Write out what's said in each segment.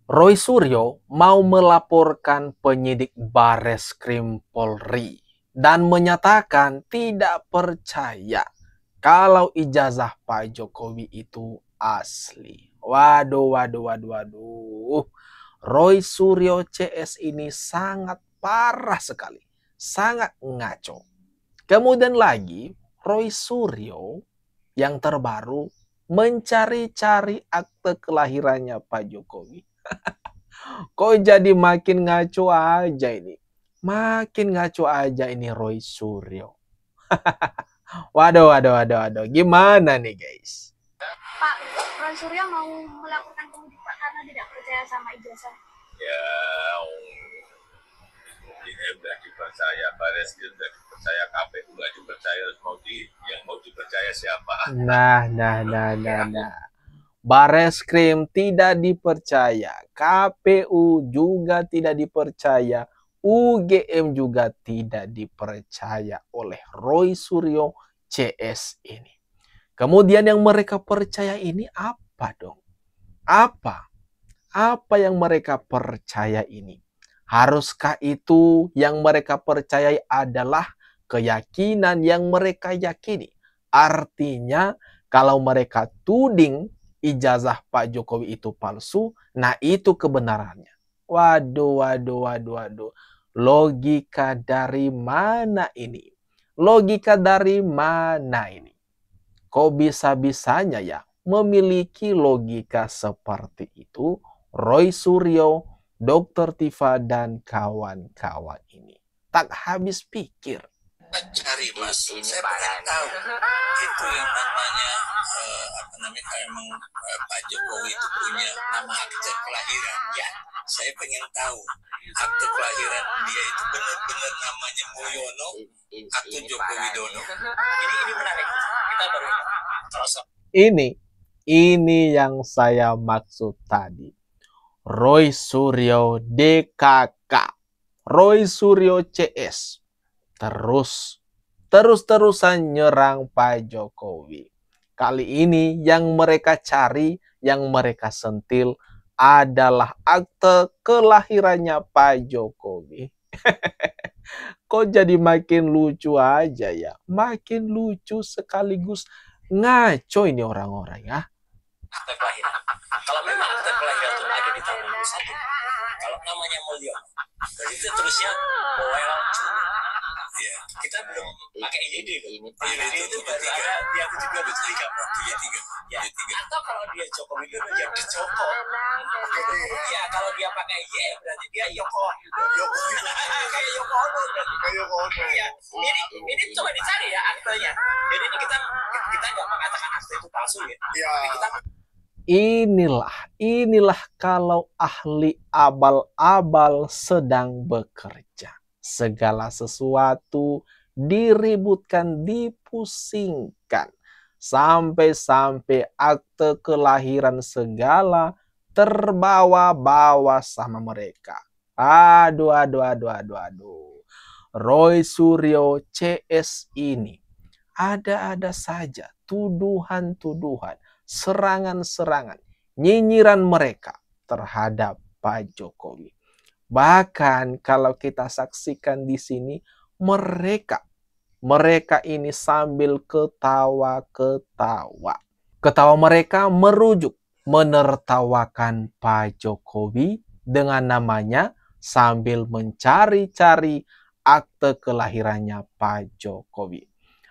Roy Suryo mau melaporkan penyidik Bareskrim Polri dan menyatakan tidak percaya kalau ijazah Pak Jokowi itu asli. Waduh, waduh, waduh, waduh. Roy Suryo CS ini sangat parah sekali. Sangat ngaco. Kemudian lagi, Roy Suryo yang terbaru mencari-cari akte kelahirannya Pak Jokowi. Kok jadi makin ngaco aja ini? Makin ngaco aja ini Roy Suryo. Waduh, waduh, waduh, waduh. Gimana nih guys? Pak, Roy Suryo mau melakukan penyidik Pak karena tidak percaya sama ijazah. Ya, nggak dipercaya, Bareskrim nggak dipercaya, KPU nggak dipercaya, yang mau dipercaya siapa? Nah. Bareskrim tidak dipercaya, KPU juga tidak dipercaya, UGM juga tidak dipercaya oleh Roy Suryo CS ini. Kemudian yang mereka percaya ini apa dong? Apa? Apa yang mereka percaya ini? Haruskah itu yang mereka percayai adalah keyakinan yang mereka yakini? Artinya kalau mereka tuding ijazah Pak Jokowi itu palsu, nah itu kebenarannya. Waduh, waduh, waduh, waduh. Logika dari mana ini? Logika dari mana ini? Kok bisa-bisanya ya memiliki logika seperti itu Roy Suryo, Dr. Tifa, dan kawan-kawan ini? Tak habis pikir. Cari mas, saya pengen tahu itu yang namanya emang Pak Jokowi itu punya nama akte kelahiran. Ya, saya pengen tahu akte kelahiran dia itu benar-benar namanya Mulyono atau Joko Widodo. Ini menarik. Kita baru Ini yang saya maksud tadi. Roy Suryo DKK, Roy Suryo CS terus-terusan nyerang Pak Jokowi. Kali ini yang mereka cari, yang mereka sentil adalah akte kelahirannya Pak Jokowi. Kok jadi makin lucu aja ya? Makin lucu sekaligus ngaco ini orang-orang ya. Akte kelahiran. Kalau memang akte kelahiran itu ada di tahun 2001, kalau namanya Mulyono, berarti itu terusnya Boel Cuna. Ya, kita belum pakai IYD kan? IYD itu berarti dia juga bertiga, ya. Atau kalau dia Joko Widodo, dia Joko. Ya, kalau dia pakai Y, berarti dia Yoko. Kayak Yoko Ono berarti. Ya, ini coba dicari ya aktenya. Jadi ini kita nggak mengatakan akte itu palsu ya. Kita Inilah kalau ahli abal-abal sedang bekerja. Segala sesuatu diributkan, dipusingkan. Sampai-sampai akte kelahiran segala terbawa-bawa sama mereka. Aduh. Roy Suryo CS ini ada-ada saja tuduhan-tuduhan, serangan-serangan, nyinyiran mereka terhadap Pak Jokowi. Bahkan kalau kita saksikan di sini, mereka ini sambil ketawa-ketawa. Ketawa mereka merujuk, menertawakan Pak Jokowi dengan namanya sambil mencari-cari akte kelahirannya Pak Jokowi.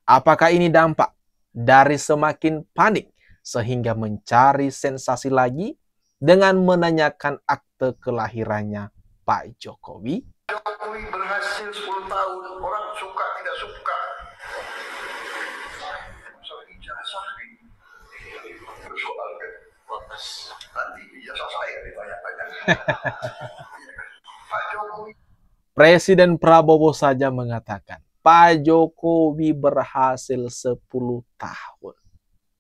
Apakah ini dampak dari semakin panik sehingga mencari sensasi lagi dengan menanyakan akte kelahirannya Pak Jokowi? Jokowi berhasil 10 tahun, orang suka tidak suka. Soal ijazah persoalkan. Nanti ijazah saya ditanya-tanya. Pak Jokowi. Presiden Prabowo saja mengatakan Pak Jokowi berhasil 10 tahun.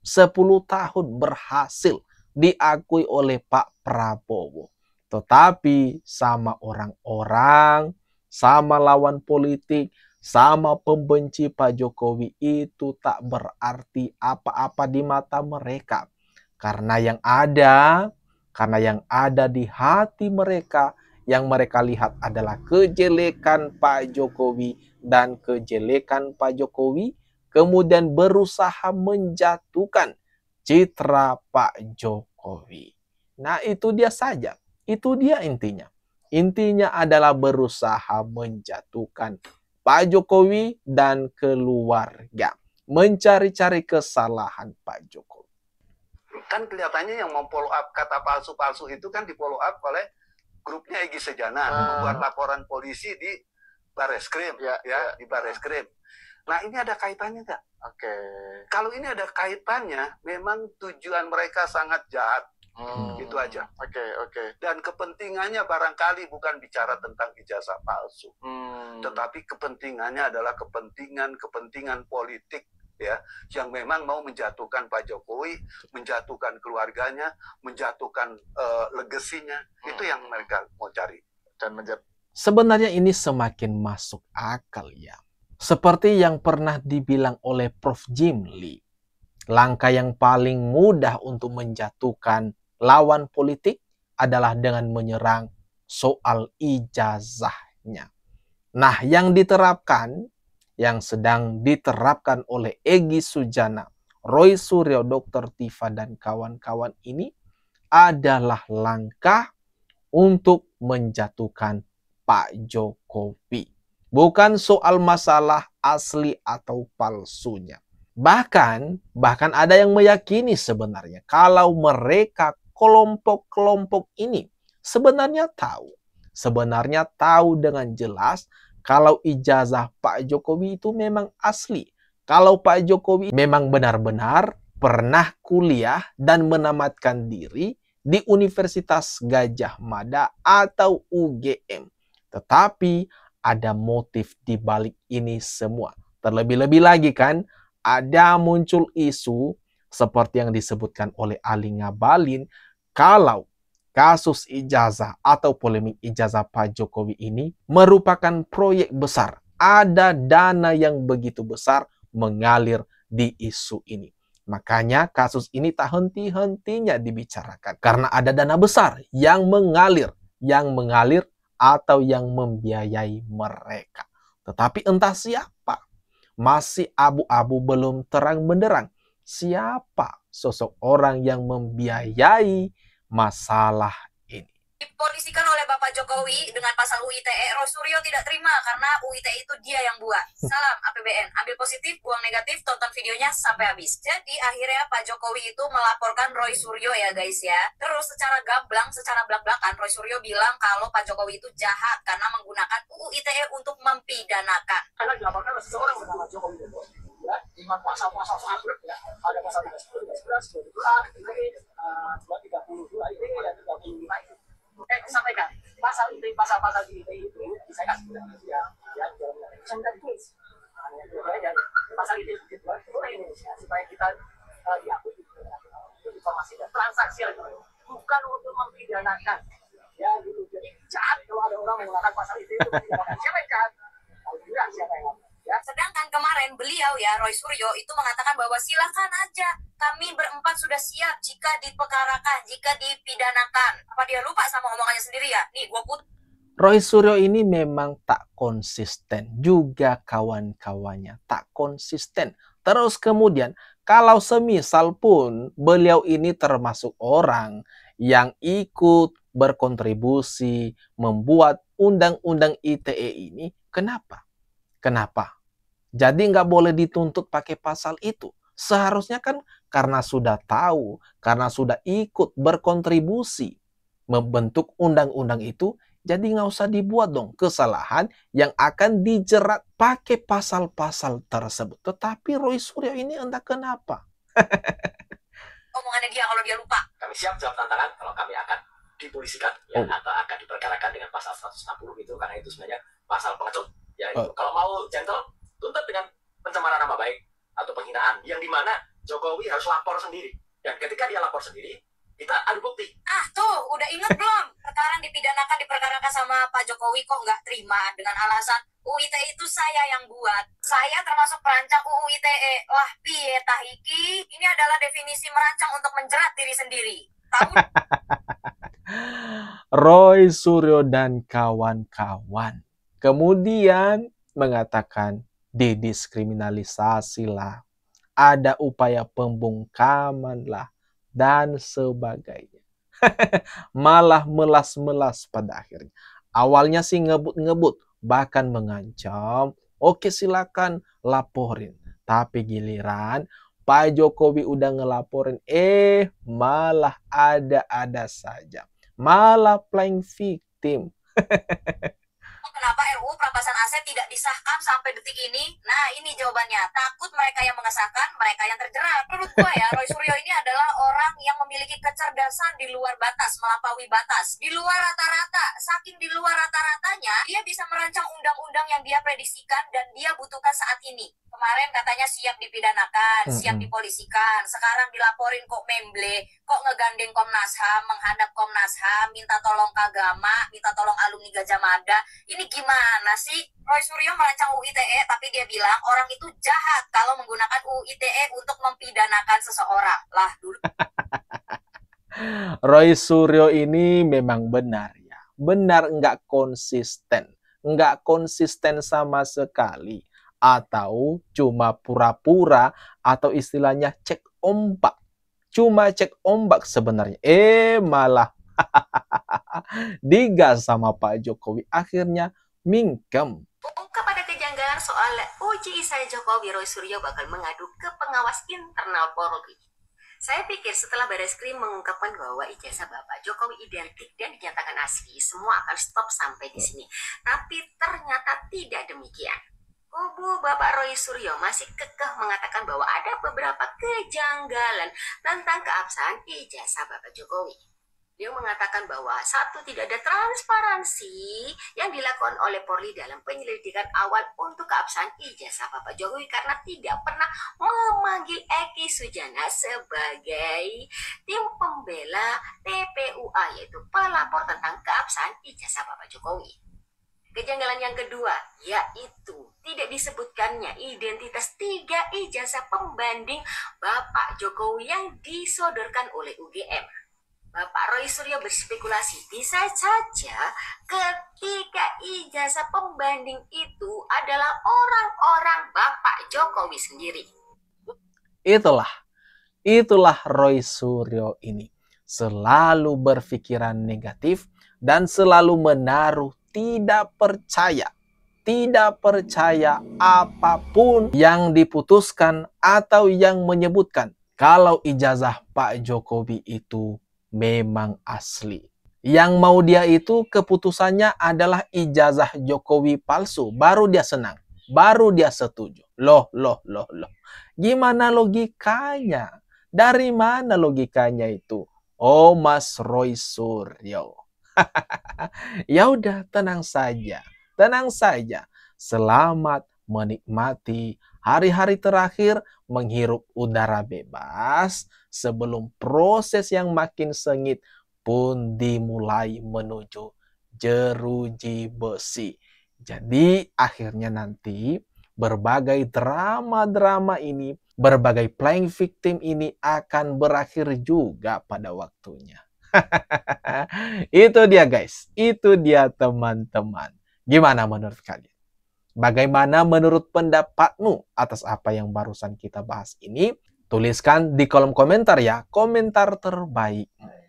10 tahun berhasil diakui oleh Pak Prabowo. Tetapi sama orang-orang, sama lawan politik, sama pembenci Pak Jokowi itu tak berarti apa-apa di mata mereka. Karena yang ada Karena yang ada di hati mereka, yang mereka lihat adalah kejelekan Pak Jokowi dan kejelekan Pak Jokowi, kemudian berusaha menjatuhkan citra Pak Jokowi. Nah, itu dia saja. Itu dia intinya. Intinya adalah berusaha menjatuhkan Pak Jokowi dan keluarga. Mencari-cari kesalahan Pak Jokowi. Kan kelihatannya yang memfollow up kata palsu-palsu itu kan di follow up oleh grupnya Egy Sejana, membuat laporan polisi di Barreskrim, di Barreskrim. Nah, ini ada kaitannya nggak? Oke. Kalau ini ada kaitannya, memang tujuan mereka sangat jahat. Itu aja. Oke. Dan kepentingannya barangkali bukan bicara tentang ijazah palsu, tetapi kepentingannya adalah kepentingan politik, ya, yang memang mau menjatuhkan Pak Jokowi, menjatuhkan keluarganya, menjatuhkan legasinya. Itu yang mereka mau cari. Dan sebenarnya ini semakin masuk akal ya. Seperti yang pernah dibilang oleh Prof. Jim Lee, langkah yang paling mudah untuk menjatuhkan lawan politik adalah dengan menyerang soal ijazahnya. Nah, yang sedang diterapkan oleh Egy Sujana, Roy Suryo, Dr. Tifa, dan kawan-kawan ini adalah langkah untuk menjatuhkan Pak Jokowi. Bukan soal masalah asli atau palsunya. Bahkan ada yang meyakini sebenarnya kalau mereka kelompok-kelompok ini sebenarnya tahu dengan jelas kalau ijazah Pak Jokowi itu memang asli. Kalau Pak Jokowi memang benar-benar pernah kuliah dan menamatkan diri di Universitas Gadjah Mada atau UGM. Tetapi ada motif di balik ini semua. Terlebih-lebih lagi kan, ada muncul isu seperti yang disebutkan oleh Ali Ngabalin, kalau kasus ijazah atau polemik ijazah Pak Jokowi ini merupakan proyek besar. Ada dana yang begitu besar mengalir di isu ini. Makanya kasus ini tak henti-hentinya dibicarakan. Karena ada dana besar yang mengalir atau yang membiayai mereka. Tetapi entah siapa. Masih abu-abu, belum terang benderang. Siapa sosok orang yang membiayai masalah ini? Dipolisikan oleh Bapak Jokowi dengan pasal UU ITE. Roy Suryo tidak terima karena UU ITE itu dia yang buat. Salam APBN, ambil positif, buang negatif, tonton videonya sampai habis. Jadi akhirnya Pak Jokowi itu melaporkan Roy Suryo ya guys ya. Terus secara gamblang, secara belak-belakan Roy Suryo bilang kalau Pak Jokowi itu jahat karena menggunakan UU ITE untuk mempidanakan. Karena dilaporkan seseorang bernama Jokowi Dodo, ya, dengan pasal-pasal sangat ya, ada pasal 310, 311, 230, 230 ini dan 35 itu. Sampaikan pasal itu, pasal-pasal di ITE itu saya kasih ya, bisa minta ditulis. Pasal itu dibuat oleh Indonesia supaya kita diakui itu informasi dan transaksi bukan untuk mempidanakan, ya gitu. Jadi jahat kalau ada orang menggunakan pasal itu mempidanakan. Siapa yang jahat? Alhamdulillah siapa yang ya. Sedangkan kemarin beliau ya, Roy Suryo itu mengatakan bahwa silakan aja, kami berempat sudah siap jika diperkarakan, jika dipidanakan. Apa dia lupa sama omongannya sendiri ya? Nih, gua put. Roy Suryo ini memang tak konsisten, juga kawan-kawannya tak konsisten. Terus kemudian, kalau semisal pun beliau ini termasuk orang yang ikut berkontribusi membuat undang-undang ITE ini, kenapa? Jadi nggak boleh dituntut pakai pasal itu. Seharusnya kan karena sudah tahu, karena sudah ikut berkontribusi membentuk undang-undang itu, jadi nggak usah dibuat dong kesalahan yang akan dijerat pakai pasal-pasal tersebut. Tetapi Roy Suryo ini entah kenapa. Omongannya dia kalau dia lupa. Kami siap jawab tantangan kalau kami akan dipolisikan ya, atau akan diperkarakan dengan pasal 160 itu, karena itu sebenarnya pasal pengecut. Ya, itu. Kalau mau gentle, tuntut dengan pencemaran nama baik atau penghinaan, yang dimana Jokowi harus lapor sendiri. Dan ketika dia lapor sendiri, kita adu bukti. Ah tuh, udah ingat belum? Sekarang dipidanakan, diperkarakan sama Pak Jokowi kok nggak terima dengan alasan UU ITE itu saya yang buat. Saya termasuk perancang UU ITE. Lah piye tah iki? Ini adalah definisi merancang untuk menjerat diri sendiri. Tahu? Roy Suryo dan kawan-kawan kemudian mengatakan didiskriminalisasi lah, ada upaya pembungkaman lah, dan sebagainya. Malah melas-melas pada akhirnya. Awalnya sih ngebut-ngebut, bahkan mengancam, oke silakan laporin. Tapi giliran Pak Jokowi udah ngelaporin, malah ada-ada saja. Malah playing victim. Kenapa RUU perampasan aset tidak disahkan sampai detik ini? Nah, ini jawabannya. Takut mereka yang mengesahkan, mereka yang terjerat. Menurut gue ya, Roy Suryo ini adalah orang yang memiliki kecerdasan di luar batas, melampaui batas. Di luar rata-rata. Saking di luar rata-ratanya, dia bisa merancang undang-undang yang dia prediksikan dan dia butuhkan saat ini. Kemarin katanya siap dipidanakan, siap dipolisikan. Sekarang dilaporin kok memble, kok ngegandeng Komnas HAM, menghadap Komnas HAM, minta tolong Kagama, minta tolong alumni Gajah Mada. Ini gimana sih? Roy Suryo merancang UU ITE, tapi dia bilang orang itu jahat kalau menggunakan UU ITE untuk mempidanakan seseorang. Lah dulu. Roy Suryo ini memang benar ya. Benar nggak konsisten. Nggak konsisten sama sekali. Atau cuma pura-pura atau istilahnya cek ombak. Cuma cek ombak sebenarnya. Malah digas sama Pak Jokowi. Akhirnya mingkem. Ungkap pada kejanggalan soal uji ijazah Jokowi, Roy Suryo bakal mengadu ke pengawas internal Polri. Saya pikir setelah Bareskrim mengungkapkan bahwa ijazah Bapak Jokowi identik dan dinyatakan asli, semua akan stop sampai di sini. Tapi ternyata tidak demikian. Kubu Bapak Roy Suryo masih kekeh mengatakan bahwa ada beberapa kejanggalan tentang keabsahan ijazah Bapak Jokowi. Dia mengatakan bahwa satu, tidak ada transparansi yang dilakukan oleh Polri dalam penyelidikan awal untuk keabsahan ijazah Bapak Jokowi karena tidak pernah memanggil Eki Sujana sebagai tim pembela TPUA, yaitu pelapor tentang keabsahan ijazah Bapak Jokowi. Kejanggalan yang kedua, yaitu tidak disebutkannya identitas 3 ijazah pembanding Bapak Jokowi yang disodorkan oleh UGM. Bapak Roy Suryo berspekulasi bisa saja ketiga ijazah pembanding itu adalah orang-orang Bapak Jokowi sendiri. Itulah Roy Suryo ini. Selalu berpikiran negatif dan selalu menaruh tidak percaya apapun yang diputuskan atau yang menyebutkan kalau ijazah Pak Jokowi itu memang asli. Yang mau dia itu keputusannya adalah ijazah Jokowi palsu, baru dia senang, baru dia setuju. Loh. Gimana logikanya? Dari mana logikanya itu? Oh, Mas Roy Suryo. Ya udah, tenang saja. Selamat menikmati hari-hari terakhir menghirup udara bebas sebelum proses yang makin sengit pun dimulai menuju jeruji besi. Jadi akhirnya nanti berbagai drama-drama ini, berbagai playing victim ini akan berakhir juga pada waktunya. Itu dia guys, itu dia teman-teman. Gimana menurut kalian? Bagaimana menurut pendapatmu atas apa yang barusan kita bahas ini? Tuliskan di kolom komentar ya, komentar terbaikmu.